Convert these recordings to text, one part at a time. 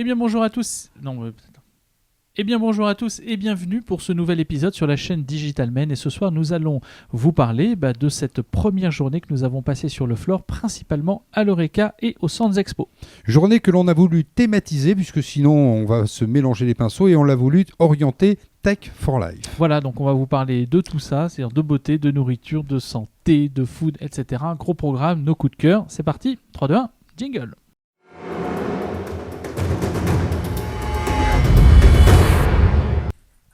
Eh bien bonjour à tous. Eh bien bonjour à tous et bienvenue pour ce nouvel épisode sur la chaîne Digital Men. Et ce soir, nous allons vous parler de cette première journée que nous avons passée sur le floor, principalement à l'Eureka et au Centre Expo. Journée que l'on a voulu thématiser, puisque sinon on va se mélanger les pinceaux, et on l'a voulu orienter Tech for Life. Voilà, donc on va vous parler de tout ça, c'est-à-dire de beauté, de nourriture, de santé, de food, etc. Un gros programme, nos coups de cœur. C'est parti, 3, 2, 1, jingle.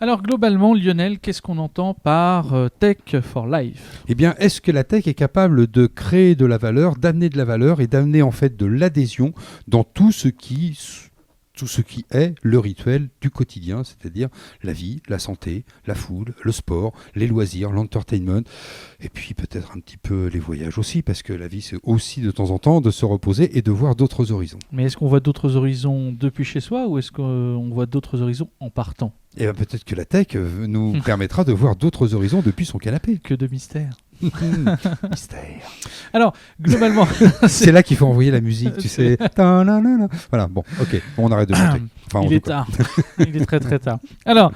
Alors globalement, Lionel, qu'est-ce qu'on entend par Tech for Life ? Eh bien, est-ce que la tech est capable de créer de la valeur, d'amener de la valeur et d'amener en fait de l'adhésion dans tout ce qui est le rituel du quotidien, c'est-à-dire la vie, la santé, la food, le sport, les loisirs, l'entertainment, et puis peut-être un petit peu les voyages aussi, parce que la vie, c'est aussi de temps en temps de se reposer et de voir d'autres horizons. Mais est-ce qu'on voit d'autres horizons depuis chez soi ou est-ce qu'on voit d'autres horizons en partant ? Et bien peut-être que la tech nous permettra de voir d'autres horizons depuis son canapé. Que de mystère. Mystère. Alors, globalement... c'est là qu'il faut envoyer la musique, tu sais. Voilà, bon, ok, on arrête de chanter. Il est tard. Il est très très tard. Alors,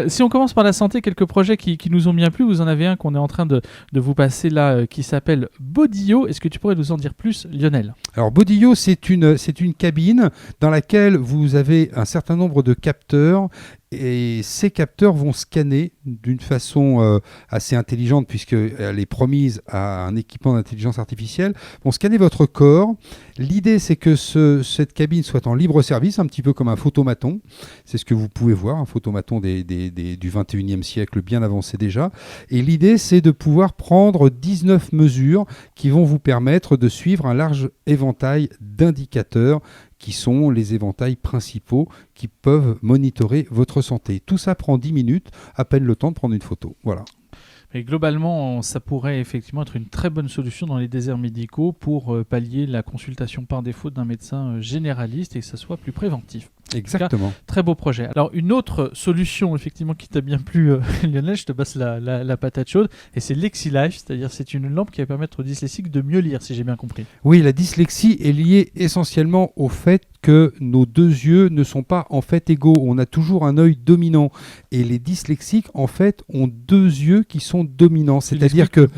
si on commence par la santé, quelques projets qui nous ont bien plu. Vous en avez un qu'on est en train de vous passer là, qui s'appelle Bodyo. Est-ce que tu pourrais nous en dire plus, Lionel ? Alors, Bodyo, c'est une cabine dans laquelle vous avez un certain nombre de capteurs. Et ces capteurs vont scanner d'une façon assez intelligente, puisqu'elle est promise à un équipement d'intelligence artificielle, vont scanner votre corps. L'idée, c'est que cette cabine soit en libre service, un petit peu comme un photomaton. C'est ce que vous pouvez voir, un photomaton du 21e siècle, bien avancé déjà. Et l'idée, c'est de pouvoir prendre 19 mesures qui vont vous permettre de suivre un large éventail d'indicateurs qui sont les éventails principaux qui peuvent monitorer votre santé. Tout ça prend 10 minutes, à peine le temps de prendre une photo. Voilà. Et globalement, ça pourrait effectivement être une très bonne solution dans les déserts médicaux pour pallier la consultation par défaut d'un médecin généraliste et que ça soit plus préventif. Exactement. Cas, très beau projet. Alors, une autre solution, effectivement, qui t'a bien plu, Lionel, je te passe la patate chaude, et c'est LexiLife, c'est-à-dire c'est une lampe qui va permettre aux dyslexiques de mieux lire, si j'ai bien compris. Oui, la dyslexie est liée essentiellement au fait que nos deux yeux ne sont pas en fait égaux. On a toujours un œil dominant. Et les dyslexiques, en fait, ont deux yeux qui sont dominants. C'est-à-dire que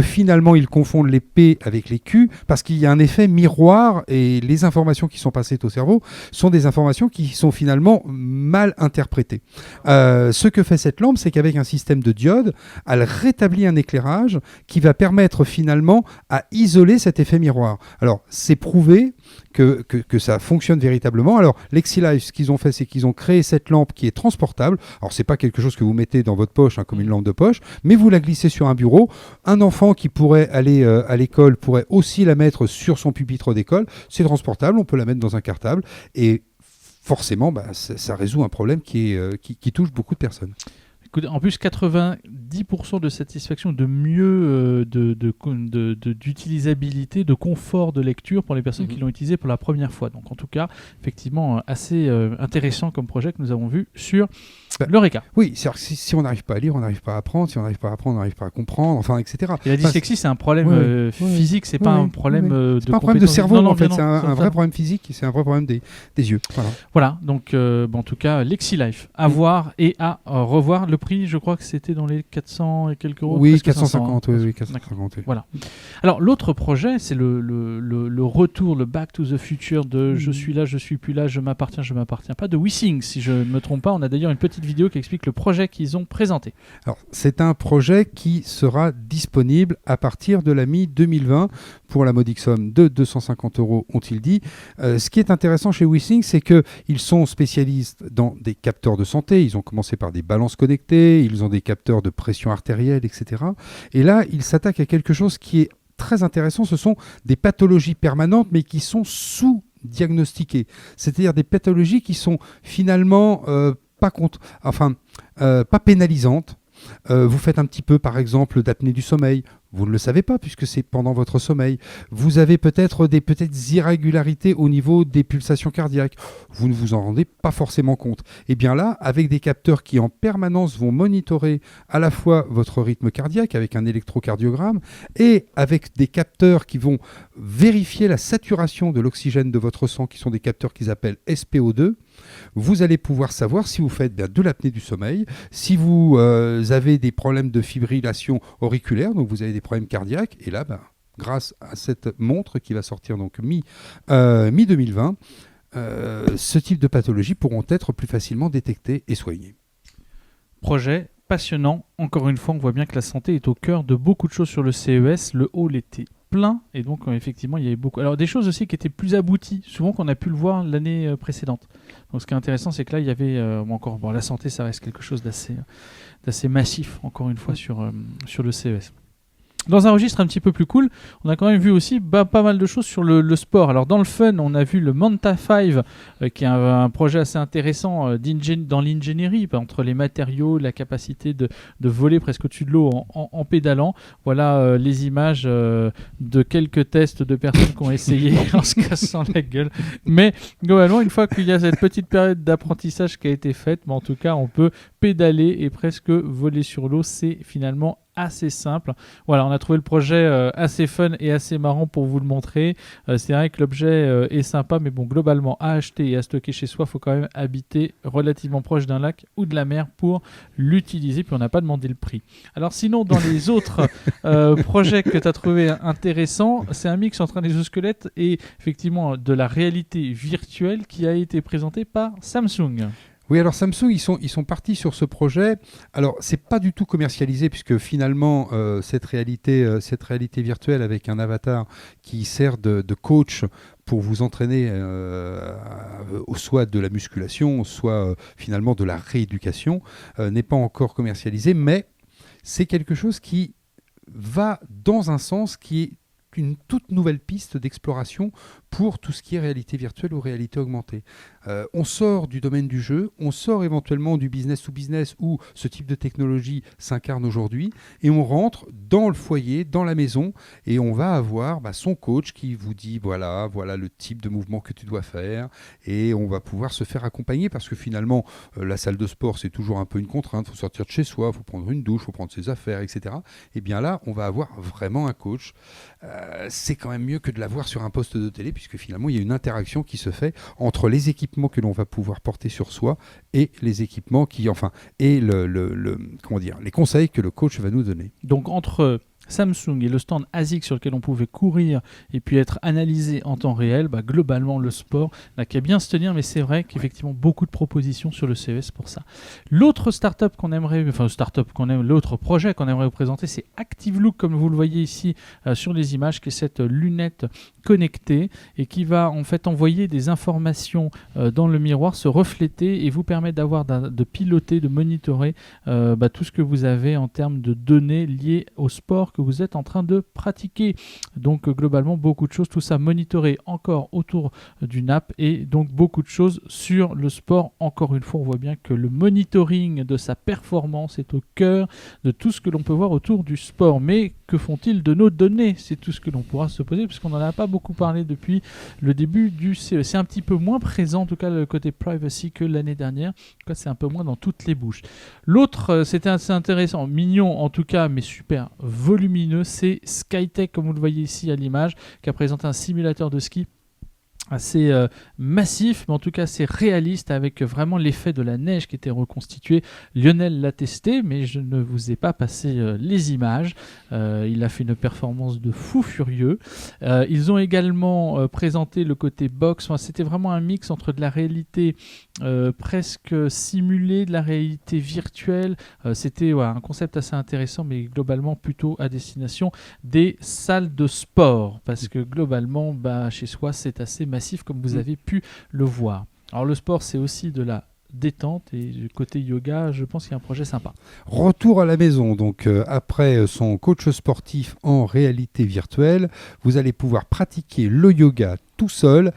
finalement, ils confondent les P avec les Q parce qu'il y a un effet miroir et les informations qui sont passées au cerveau sont des informations qui sont finalement mal interprétées. Ce que fait cette lampe, c'est qu'avec un système de diodes, elle rétablit un éclairage qui va permettre finalement à isoler cet effet miroir. Alors, c'est prouvé que ça fonctionne véritablement. Alors, LexiLife, ce qu'ils ont fait, c'est qu'ils ont créé cette lampe qui est transportable. Alors, c'est pas quelque chose que vous mettez dans votre poche, comme une lampe de poche, mais vous la glissez sur un bureau. Un enfant qui pourrait aller à l'école pourrait aussi la mettre sur son pupitre d'école. C'est transportable, on peut la mettre dans un cartable et forcément, ça résout un problème qui touche beaucoup de personnes. En plus, 90% de satisfaction, de mieux d'utilisabilité, de confort de lecture pour les personnes qui l'ont utilisé pour la première fois. Donc en tout cas, effectivement, assez intéressant comme projet que nous avons vu sur l'Eureka. Oui, c'est-à-dire que si on n'arrive pas à lire, on n'arrive pas à apprendre. Si on n'arrive pas à apprendre, on n'arrive pas à comprendre, enfin, etc. Et la dyslexie, c'est un problème physique, c'est pas un problème de c'est pas un problème de cerveau, non, en fait. Non, c'est un vrai problème physique, c'est un vrai problème des yeux. Voilà, donc en tout cas, LexiLife, à voir et à revoir. Le prix, je crois que c'était dans les 400 et quelques euros. Oui, 450, oui, 450. Oui. Voilà. Alors, l'autre projet, c'est le retour, le Back to the Future de je suis là, je suis plus là, je m'appartiens pas, de WeSing, si je ne me trompe pas. On a d'ailleurs une petite vidéo qui explique le projet qu'ils ont présenté. Alors, c'est un projet qui sera disponible à partir de la mi-2020 pour la modique somme de 250 €, ont-ils dit. Ce qui est intéressant chez WeSing, c'est qu'ils sont spécialistes dans des capteurs de santé. Ils ont commencé par des balances connectées, ils ont des capteurs de pression artérielle, etc. Et là, ils s'attaquent à quelque chose qui est très intéressant. Ce sont des pathologies permanentes, mais qui sont sous-diagnostiquées. C'est-à-dire des pathologies qui sont finalement pas pénalisantes. Vous faites un petit peu, par exemple, d'apnée du sommeil. Vous ne le savez pas puisque c'est pendant votre sommeil. Vous avez peut-être des irrégularités au niveau des pulsations cardiaques. Vous ne vous en rendez pas forcément compte. Et bien là, avec des capteurs qui en permanence vont monitorer à la fois votre rythme cardiaque avec un électrocardiogramme et avec des capteurs qui vont vérifier la saturation de l'oxygène de votre sang, qui sont des capteurs qu'ils appellent SPO2, vous allez pouvoir savoir si vous faites de l'apnée du sommeil, si vous avez des problèmes de fibrillation auriculaire, donc vous avez des problèmes cardiaques, et là, grâce à cette montre qui va sortir donc mi-2020, ce type de pathologies pourront être plus facilement détectées et soignées. Projet passionnant. Encore une fois, on voit bien que la santé est au cœur de beaucoup de choses sur le CES. Le hall était plein et donc effectivement il y avait beaucoup. Alors des choses aussi qui étaient plus abouties, souvent qu'on a pu le voir l'année précédente. Donc ce qui est intéressant, c'est que là il y avait la santé, ça reste quelque chose d'assez massif encore une fois sur le CES. Dans un registre un petit peu plus cool, on a quand même vu aussi pas mal de choses sur le sport. Alors dans le fun, on a vu le Manta 5, qui est un projet assez intéressant dans l'ingénierie, entre les matériaux, la capacité de voler presque au-dessus de l'eau en pédalant. Voilà les images de quelques tests de personnes qui ont essayé en se cassant la gueule. Mais globalement, une fois qu'il y a cette petite période d'apprentissage qui a été faite, en tout cas, on peut pédaler et presque voler sur l'eau. C'est finalement assez simple. Voilà, on a trouvé le projet assez fun et assez marrant pour vous le montrer. C'est vrai que l'objet est sympa, mais bon, globalement, à acheter et à stocker chez soi, il faut quand même habiter relativement proche d'un lac ou de la mer pour l'utiliser, puis on n'a pas demandé le prix. Alors sinon, dans les autres projets que tu as trouvé intéressants, c'est un mix entre un exosquelette et effectivement de la réalité virtuelle qui a été présenté par Samsung. Oui, alors Samsung, ils sont partis sur ce projet. Alors, c'est pas du tout commercialisé puisque finalement, cette réalité virtuelle avec un avatar qui sert de coach pour vous entraîner soit de la musculation, soit finalement de la rééducation, n'est pas encore commercialisé, mais c'est quelque chose qui va dans un sens qui est une toute nouvelle piste d'exploration pour tout ce qui est réalité virtuelle ou réalité augmentée. On sort du domaine du jeu, on sort éventuellement du business to business où ce type de technologie s'incarne aujourd'hui et on rentre dans le foyer, dans la maison et on va avoir son coach qui vous dit voilà le type de mouvement que tu dois faire et on va pouvoir se faire accompagner parce que finalement la salle de sport c'est toujours un peu une contrainte, il faut sortir de chez soi, il faut prendre une douche, il faut prendre ses affaires, etc. Et bien là on va avoir vraiment un coach. C'est quand même mieux que de l'avoir sur un poste de télé puisque finalement il y a une interaction qui se fait entre les équipements que l'on va pouvoir porter sur soi et les équipements et les conseils que le coach va nous donner. Donc entre Samsung et le stand ASICS sur lequel on pouvait courir et puis être analysé en temps réel, globalement le sport n'a qu'à bien se tenir, mais c'est vrai qu'effectivement beaucoup de propositions sur le CES pour ça. L'autre l'autre projet qu'on aimerait vous présenter, c'est ActiveLook, comme vous le voyez ici sur les images, qui est cette lunette connectée et qui va en fait envoyer des informations dans le miroir, se refléter et vous permettre de piloter, de monitorer tout ce que vous avez en termes de données liées au sport que vous êtes en train de pratiquer. Donc globalement beaucoup de choses, tout ça monitoré encore autour d'une app et donc beaucoup de choses sur le sport. Encore une fois, on voit bien que le monitoring de sa performance est au cœur de tout ce que l'on peut voir autour du sport. Mais que font-ils de nos données? C'est tout ce que l'on pourra se poser puisqu'on n'en a pas beaucoup parlé depuis le début du CES. C'est un petit peu moins présent, en tout cas le côté privacy, que l'année dernière. En tout cas, c'est un peu moins dans toutes les bouches. L'autre, c'était assez intéressant, mignon en tout cas, mais super volumineux, c'est Skytech, comme vous le voyez ici à l'image, qui a présenté un simulateur de ski assez massif, mais en tout cas assez réaliste, avec vraiment l'effet de la neige qui était reconstitué. Lionel l'a testé, mais je ne vous ai pas passé les images. Il a fait une performance de fou furieux. Ils ont également présenté le côté box. C'était vraiment un mix entre de la réalité presque simulée, de la réalité virtuelle. C'était un concept assez intéressant, mais globalement plutôt à destination des salles de sport, parce que globalement, chez soi, c'est assez massif comme vous avez pu le voir. Alors le sport, c'est aussi de la détente et du côté yoga, je pense qu'il y a un projet sympa. Retour à la maison, donc après son coach sportif en réalité virtuelle, vous allez pouvoir pratiquer le yoga tout seul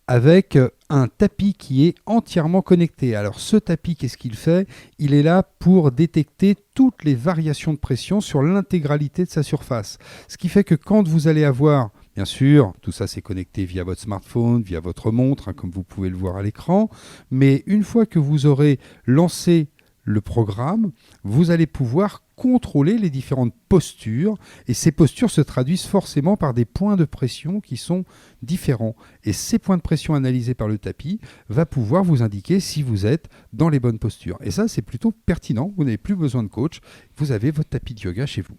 avec un tapis qui est entièrement connecté. Alors ce tapis, qu'est-ce qu'il fait ? Il est là pour détecter toutes les variations de pression sur l'intégralité de sa surface. Ce qui fait que quand vous allez avoir, bien sûr, tout ça c'est connecté via votre smartphone, via votre montre, comme vous pouvez le voir à l'écran, mais une fois que vous aurez lancé le programme, vous allez pouvoir contrôler les différentes postures et ces postures se traduisent forcément par des points de pression qui sont différents. Et ces points de pression analysés par le tapis va pouvoir vous indiquer si vous êtes dans les bonnes postures. Et ça, c'est plutôt pertinent. Vous n'avez plus besoin de coach. Vous avez votre tapis de yoga chez vous.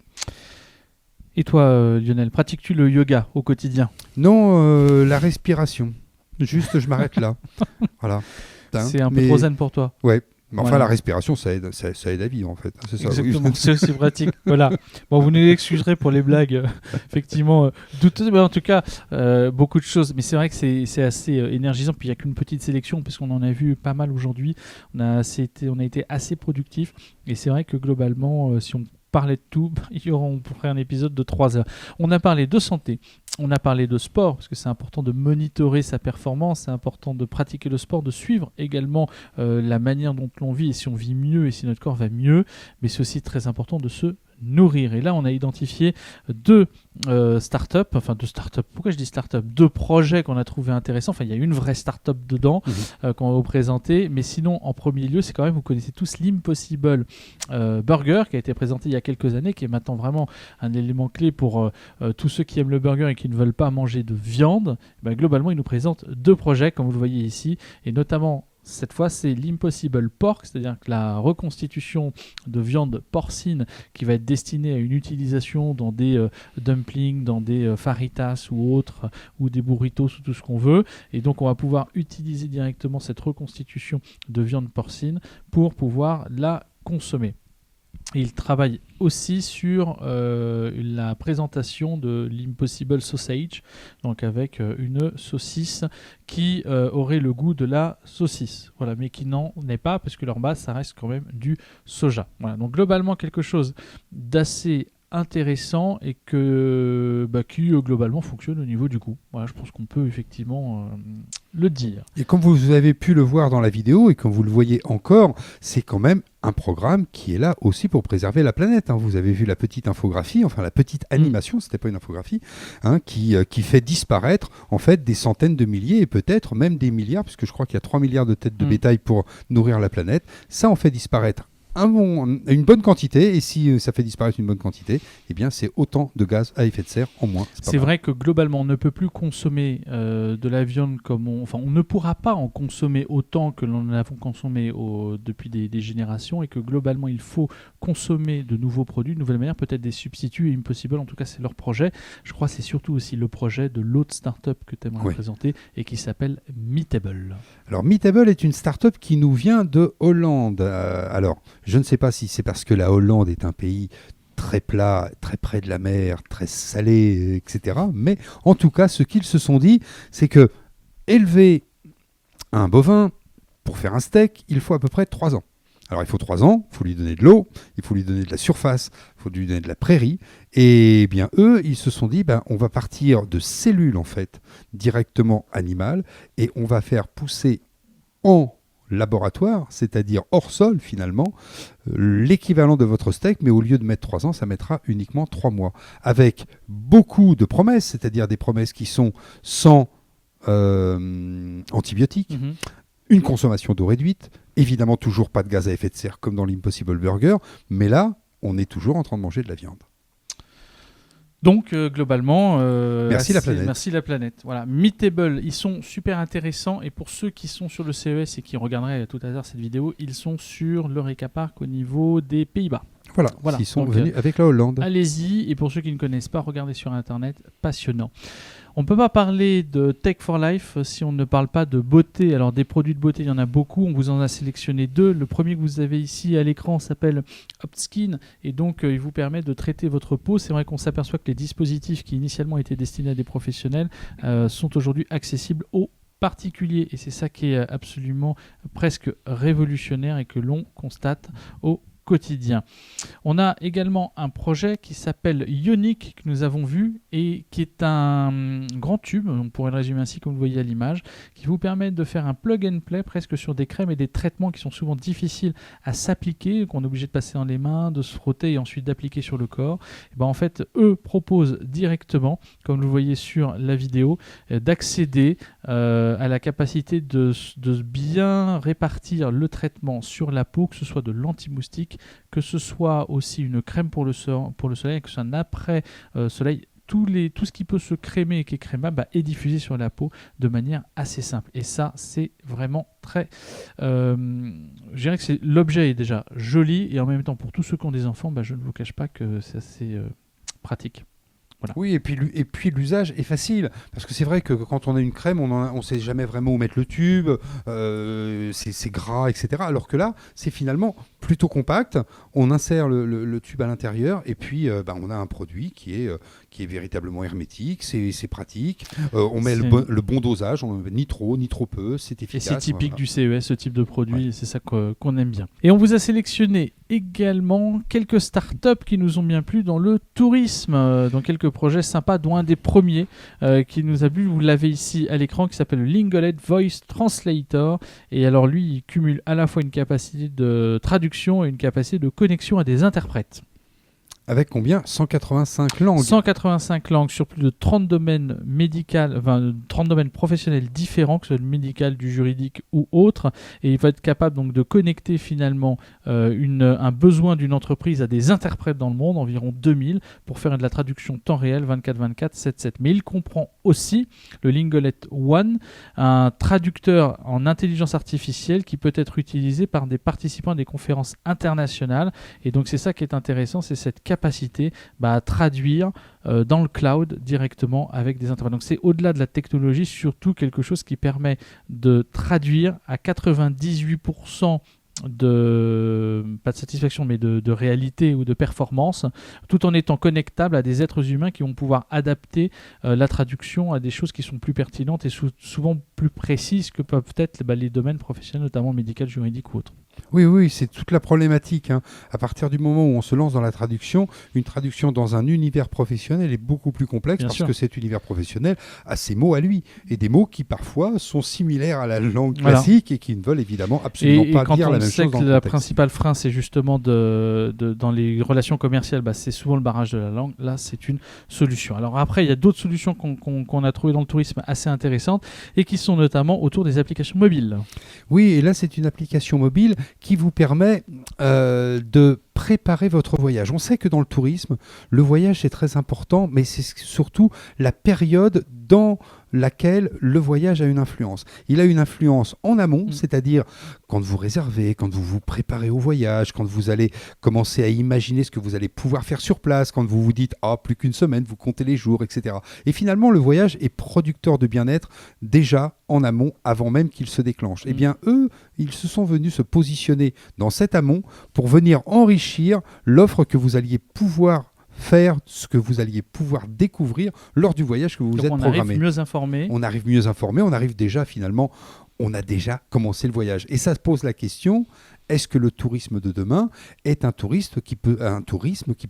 Et toi, Lionel, pratiques-tu le yoga au quotidien ? Non, la respiration. Juste, je m'arrête là. Voilà. C'est un peu trop zen pour toi. Ouais. Mais enfin, voilà. La respiration, ça aide à vivre, en fait. C'est ça, exactement, oui. c'est aussi pratique. Voilà. Bon, vous nous excuserez pour les blagues, effectivement, douteuses, mais en tout cas, beaucoup de choses. Mais c'est vrai que c'est assez énergisant. Puis il n'y a qu'une petite sélection, parce qu'on en a vu pas mal aujourd'hui. On a été assez productifs. Et c'est vrai que globalement, si on parlait de tout, on ferait un épisode de 3 heures. On a parlé de santé, on a parlé de sport, parce que c'est important de monitorer sa performance, c'est important de pratiquer le sport, de suivre également la manière dont l'on vit, et si on vit mieux, et si notre corps va mieux, mais c'est aussi très important de se nourrir. Et là, on a identifié deux startups, pourquoi je dis startup ? Deux projets qu'on a trouvé intéressants. Enfin, il y a une vraie startup dedans qu'on va vous présenter. Mais sinon, en premier lieu, c'est quand même, vous connaissez tous l'Impossible Burger qui a été présenté il y a quelques années, qui est maintenant vraiment un élément clé pour tous ceux qui aiment le burger et qui ne veulent pas manger de viande. Ben, globalement, il nous présente deux projets, comme vous le voyez ici, et notamment cette fois, c'est l'Impossible Pork, c'est-à-dire que la reconstitution de viande porcine qui va être destinée à une utilisation dans des dumplings, dans des fajitas ou autres, ou des burritos ou tout ce qu'on veut. Et donc, on va pouvoir utiliser directement cette reconstitution de viande porcine pour pouvoir la consommer. Il travaille aussi sur la présentation de l'Impossible Sausage, donc avec une saucisse qui aurait le goût de la saucisse, voilà, mais qui n'en est pas, parce que leur base, ça reste quand même du soja. Voilà, donc globalement, quelque chose d'assez intéressant et qui globalement fonctionne au niveau du goût. Voilà, je pense qu'on peut effectivement le dire. Et comme vous avez pu le voir dans la vidéo et comme vous le voyez encore, c'est quand même un programme qui est là aussi pour préserver la planète. Vous avez vu la petite infographie, enfin la petite animation, c'était pas une infographie, qui fait disparaître en fait des centaines de milliers et peut-être même des milliards, puisque je crois qu'il y a 3 milliards de têtes de bétail pour nourrir la planète. Ça en fait disparaître une bonne quantité, et si ça fait disparaître une bonne quantité, eh bien c'est autant de gaz à effet de serre en moins. C'est vrai que globalement on ne peut plus consommer de la viande comme on ne pourra pas en consommer autant que l'on en a consommé depuis des générations, et que globalement il faut consommer de nouveaux produits, de nouvelles manières, peut-être des substituts. Impossible, en tout cas c'est leur projet. Je crois que c'est surtout aussi le projet de l'autre start-up que tu aimerais présenter et qui s'appelle Meatable. Alors Meatable est une start-up qui nous vient de Hollande. Alors je ne sais pas si c'est parce que la Hollande est un pays très plat, très près de la mer, très salé, etc. Mais en tout cas, ce qu'ils se sont dit, c'est que élever un bovin pour faire un steak, il faut à peu près 3 ans. Alors il faut 3 ans, il faut lui donner de l'eau, il faut lui donner de la surface, il faut lui donner de la prairie. Et bien eux, ils se sont dit, on va partir de cellules en fait, directement animales, et on va faire pousser en laboratoire, c'est-à-dire hors sol finalement, l'équivalent de votre steak, mais au lieu de mettre 3 ans, ça mettra uniquement 3 mois. Avec beaucoup de promesses, c'est-à-dire des promesses qui sont sans antibiotiques, une consommation d'eau réduite, évidemment toujours pas de gaz à effet de serre comme dans l'Impossible Burger, mais là, on est toujours en train de manger de la viande. Donc globalement, merci la planète. Merci la planète. Voilà, Meatable, ils sont super intéressants, et pour ceux qui sont sur le CES et qui regarderaient tout à l'heure cette vidéo, ils sont sur l'Eureka Park au niveau des Pays-Bas. Voilà. Ils sont venus avec la Hollande. Allez-y, et pour ceux qui ne connaissent pas, regardez sur Internet, passionnant. On ne peut pas parler de Tech for Life si on ne parle pas de beauté. Alors des produits de beauté, il y en a beaucoup, on vous en a sélectionné 2. Le premier que vous avez ici à l'écran s'appelle OptSkin, et donc il vous permet de traiter votre peau. C'est vrai qu'on s'aperçoit que les dispositifs qui initialement étaient destinés à des professionnels sont aujourd'hui accessibles aux particuliers, et c'est ça qui est absolument presque révolutionnaire et que l'on constate au quotidien. On a également un projet qui s'appelle Ionic que nous avons vu et qui est un grand tube, on pourrait le résumer ainsi comme vous le voyez à l'image, qui vous permet de faire un plug and play presque sur des crèmes et des traitements qui sont souvent difficiles à s'appliquer, qu'on est obligé de passer dans les mains, de se frotter et ensuite d'appliquer sur le corps. Et ben en fait, eux proposent directement, comme vous le voyez sur la vidéo, d'accéder à la capacité de bien répartir le traitement sur la peau, que ce soit de l'anti-moustique, que ce soit aussi une crème pour le soleil, que ce soit un après-soleil. Tout ce qui peut se crémer et qui est crémable est diffusé sur la peau de manière assez simple. Et ça, c'est vraiment très... je dirais que l'objet est déjà joli et en même temps, pour tous ceux qui ont des enfants, je ne vous cache pas que c'est assez pratique. Voilà. Oui, et puis l'usage est facile, parce que c'est vrai que quand on a une crème, on ne sait jamais vraiment où mettre le tube, c'est gras, etc. Alors que là, c'est finalement plutôt compact, on insère le tube à l'intérieur, et puis on a un produit qui est véritablement hermétique, c'est pratique, on met le bon dosage, on ne met ni trop peu, c'est efficace. Et c'est typique du CES, ce type de produit, et c'est ça qu'on aime bien. Et on vous a sélectionné également quelques startups qui nous ont bien plu dans le tourisme, dans quelques projets sympas, dont un des premiers qui nous a plu, vous l'avez ici à l'écran, qui s'appelle le Lingolet Voice Translator. Et alors lui, il cumule à la fois une capacité de traduction et une capacité de connexion à des interprètes. Avec combien ? 185 langues. 185 langues sur plus de 30 domaines professionnels différents, que ce soit le médical, du juridique ou autre. Et il va être capable donc de connecter finalement un besoin d'une entreprise à des interprètes dans le monde, environ 2000, pour faire de la traduction temps réel 24/24, 7/7. Mais il comprend aussi le Lingolet One, un traducteur en intelligence artificielle qui peut être utilisé par des participants à des conférences internationales. Et donc c'est ça qui est intéressant, c'est cette capacité à traduire dans le cloud directement avec des interprètes. Donc c'est au-delà de la technologie, surtout quelque chose qui permet de traduire à 98% pas de satisfaction, mais de réalité ou de performance, tout en étant connectable à des êtres humains qui vont pouvoir adapter la traduction à des choses qui sont plus pertinentes et souvent plus précises que peuvent être les domaines professionnels, notamment médical, juridique ou autre. Oui, c'est toute la problématique. À partir du moment où on se lance dans la traduction, une traduction dans un univers professionnel est beaucoup plus complexe que cet univers professionnel a ses mots à lui et des mots qui parfois sont similaires à la langue classique et qui ne veulent évidemment absolument pas dire la même chose. Et quand on sait que la principale frein, c'est justement dans les relations commerciales, c'est souvent le barrage de la langue. Là, c'est une solution. Alors après, il y a d'autres solutions qu'on a trouvées dans le tourisme assez intéressantes et qui sont notamment autour des applications mobiles. Oui, et là, c'est une application mobile qui vous permet de préparer votre voyage. On sait que dans le tourisme, le voyage est très important, mais c'est surtout la période dans laquelle le voyage a une influence. Il a une influence en amont, c'est-à-dire quand vous réservez, quand vous vous préparez au voyage, quand vous allez commencer à imaginer ce que vous allez pouvoir faire sur place, quand vous vous dites « Ah, plus qu'une semaine, vous comptez les jours, etc. » Et finalement, le voyage est producteur de bien-être déjà en amont, avant même qu'il se déclenche. Eh bien, eux, ils se sont venus se positionner dans cet amont pour venir enrichir l'offre que vous alliez pouvoir faire, ce que vous alliez pouvoir découvrir lors du voyage que vous vous êtes programmé. On arrive mieux informé. On arrive mieux informé, on arrive déjà finalement, on a déjà commencé le voyage. Et ça pose la question, est-ce que le tourisme de demain est un tourisme qui peut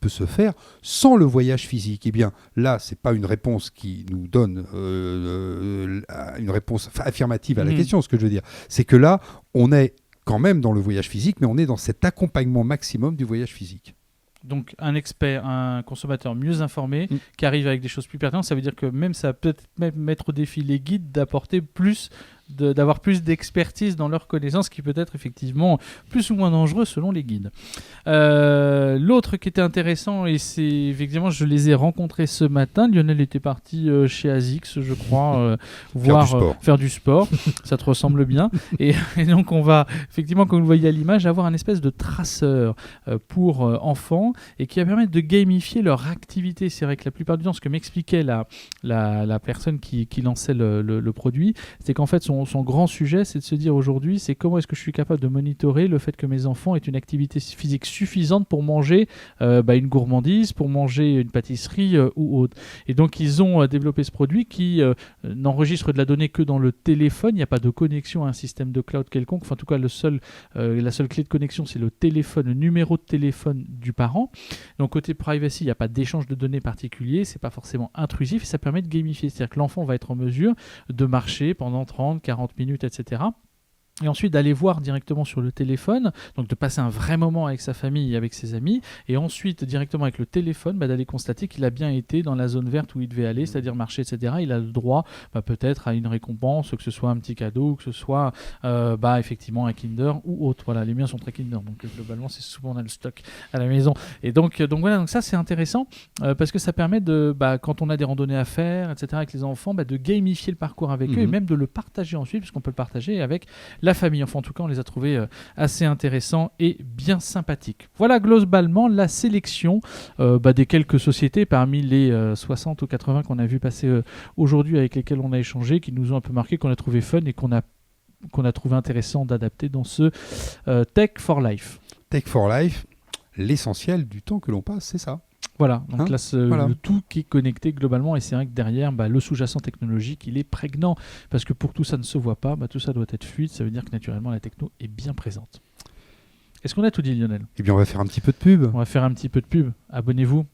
se faire sans le voyage physique ? Eh bien, là, ce n'est pas une réponse qui nous donne une réponse affirmative à la question. Ce que je veux dire, c'est que là, on est quand même dans le voyage physique, mais on est dans cet accompagnement maximum du voyage physique. Donc un expert, un consommateur mieux informé qui arrive avec des choses plus pertinentes, ça veut dire que même ça peut même mettre au défi les guides d'apporter d'avoir plus d'expertise dans leurs connaissances, qui peut être effectivement plus ou moins dangereux selon les guides. L'autre qui était intéressant, et c'est effectivement, je les ai rencontrés ce matin. Lionel était parti chez ASICS, je crois, faire du sport. Ça te ressemble bien. Et donc on va effectivement, comme vous le voyez à l'image, avoir un espèce de traceur pour enfants et qui va permettre de gamifier leur activité. C'est vrai que la plupart du temps, ce que m'expliquait la personne qui lançait le produit, c'est qu'en fait, son grand sujet, c'est de se dire aujourd'hui, c'est comment est-ce que je suis capable de monitorer le fait que mes enfants aient une activité physique suffisante pour manger une gourmandise, pour manger une pâtisserie ou autre. Et donc ils ont développé ce produit qui n'enregistre de la donnée que dans le téléphone. Il n'y a pas de connexion à un système de cloud quelconque. Enfin, en tout cas, la seule clé de connexion, c'est le téléphone, le numéro de téléphone du parent. Donc côté privacy, il n'y a pas d'échange de données particulier. C'est pas forcément intrusif et ça permet de gamifier. C'est-à-dire que l'enfant va être en mesure de marcher pendant 30, 40 minutes, etc. Et ensuite d'aller voir directement sur le téléphone, donc de passer un vrai moment avec sa famille et avec ses amis, et ensuite directement avec le téléphone, d'aller constater qu'il a bien été dans la zone verte où il devait aller, c'est-à-dire marcher, etc. Il a le droit peut-être à une récompense, que ce soit un petit cadeau, que ce soit effectivement un Kinder ou autre. Voilà, les miens sont très Kinder, donc globalement c'est souvent on a le stock à la maison. Et donc voilà, donc ça c'est intéressant parce que ça permet de, quand on a des randonnées à faire, etc. avec les enfants, de gamifier le parcours avec eux et même de le partager ensuite, puisqu'on peut le partager avec la famille. Enfin, en tout cas, on les a trouvés assez intéressants et bien sympathiques. Voilà globalement la sélection des quelques sociétés parmi les 60 ou 80 qu'on a vu passer aujourd'hui, avec lesquelles on a échangé, qui nous ont un peu marqué, qu'on a trouvé fun et qu'on a trouvé intéressant d'adapter dans ce Tech for Life. Tech for Life, l'essentiel du temps que l'on passe, c'est ça. Voilà, donc là, le tout qui est connecté globalement, et c'est vrai que derrière, le sous-jacent technologique, il est prégnant, parce que pour que tout ça ne se voit pas, tout ça doit être fluide, ça veut dire que naturellement la techno est bien présente. Est-ce qu'on a tout dit, Lionel ? Eh bien, on va faire un petit peu de pub. On va faire un petit peu de pub. Abonnez-vous.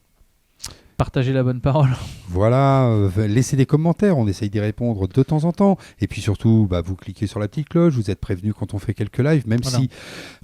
Partagez la bonne parole. Voilà, laissez des commentaires, on essaye d'y répondre de temps en temps. Et puis surtout, vous cliquez sur la petite cloche, vous êtes prévenus quand on fait quelques lives, même si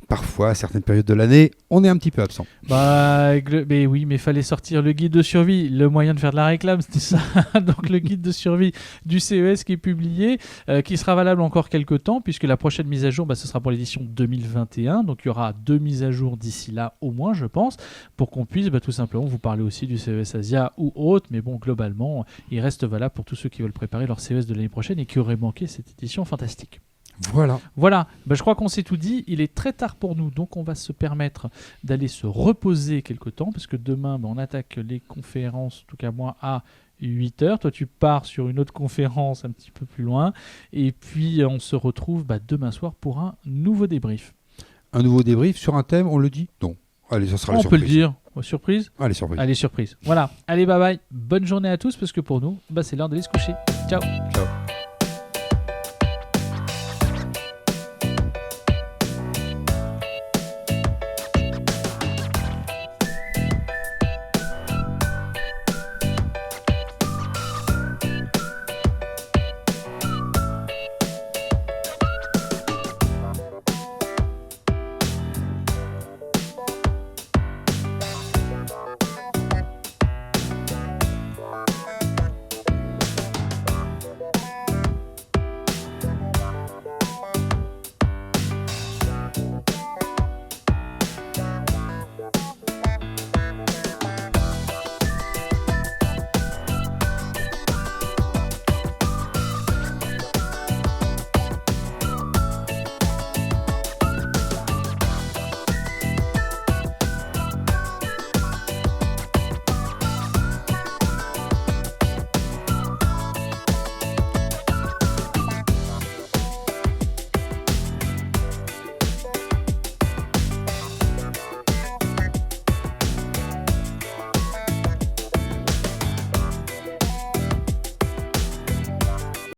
parfois, à certaines périodes de l'année, on est un petit peu absent. Mais oui, mais il fallait sortir le guide de survie. Le moyen de faire de la réclame, c'était ça. Donc le guide de survie du CES qui est publié, qui sera valable encore quelques temps, puisque la prochaine mise à jour, ce sera pour l'édition 2021. Donc il y aura 2 mises à jour d'ici là, au moins, je pense, pour qu'on puisse tout simplement vous parler aussi du CES Asia ou autre. Mais bon, globalement, il reste valable pour tous ceux qui veulent préparer leur CES de l'année prochaine et qui auraient manqué cette édition fantastique. Voilà. Je crois qu'on s'est tout dit. Il est très tard pour nous, donc on va se permettre d'aller se reposer quelque temps, parce que demain, on attaque les conférences, en tout cas moi, à 8h. Toi, tu pars sur une autre conférence un petit peu plus loin. Et puis, on se retrouve demain soir pour un nouveau débrief. Un nouveau débrief sur un thème, on le dit ? Non. Allez, ça sera la surprise. On peut le dire. Surprise ? Allez, surprise. Allez, surprise. Voilà. Allez, bye bye. Bonne journée à tous, parce que pour nous, c'est l'heure d'aller se coucher. Ciao. Ciao.